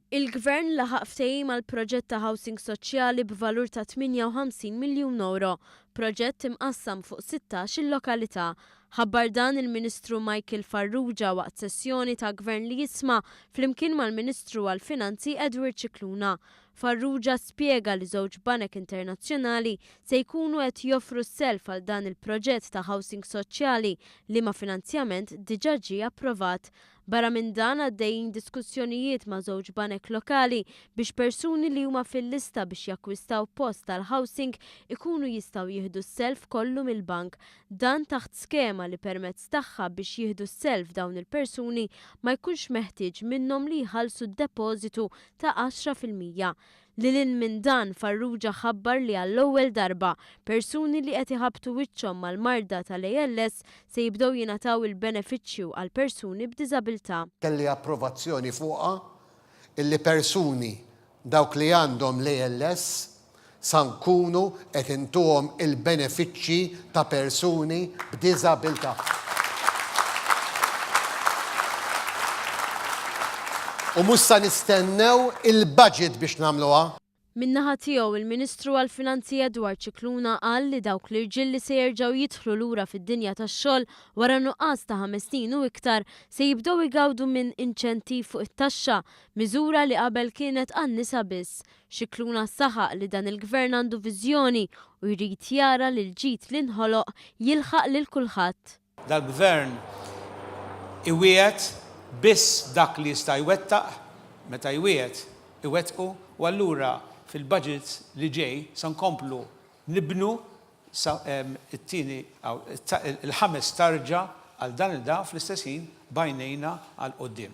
Il-Gvern laħaq ftehim għal proġett ta' housing soċjali b'valur ta' 58 miljun euro, proġett imqassam fuq 16 il-lokalità. Ħabbar dan il-Ministru Michael Farrugia waqt sessjoni ta' Gvern li jisma' flimkien mal-Ministru għall-Finanzi Edward Cicluna. Farrugia spjega li żewġ banek internazzjonali se jkunu qed joffru s-self għal dan il-proġett ta' housing soċjali li ma' finanzjament diġà ġie approvat. Barra minn dan għaddejjin diskussjonijiet ma' żewġ banek lokali biex persuni li huma fil-lista biex jakkwistaw post tal-housing ikunu jistgħu jieħdu s-self kollu mill-bank. Dan taħt skema li permezz tagħha biex jieħdu s-self dawn il-persuni ma jkunx meħtieġ minnhom li jħallsu d-depożitu ta' 10%. Lilin minn dan Farrugia ħabbar li għall-ewwel darba persuni li qed iħabbtu wiċċhom mal-marda tal-ALS se jibdew jingħataw il-benefiċċju għal persuni b'diżabilità. Kelli approvazzjoni fuqha illi persuni dawk li għandhom l-ALS sa nkunu qed intuhom il-benefiċċji ta' persuni b'diżabilità. U mhux se nistennew il-budget biex nagħmluha. Min-naħa tiegħu il-Ministru għall-Finanzi Edward Cicluna qal li dawk l-irġiel li se jerġgħu jidħlu lura fid-dinja tax-xogħol wara nuqqas ta' 5 snin u iktar se jibdew igawdu minn inċentiv fuq it-taxxa, miżura li qabel kienet għan-nisa biss. Cicluna saħaq li dan il-Gvern għandu viżjoni u jrid jara li l-ġid li nħoloq jilħaq lil kulħadd. Dal-Gvern iwiegħed biss dak li jista' jwettaq meta iwettqu u allura fil-budget li ġej se nkomplu nibnu it-tieni il-ħames tarġa għal dan il-da fl-istess ħin bajnejna għal qudiem.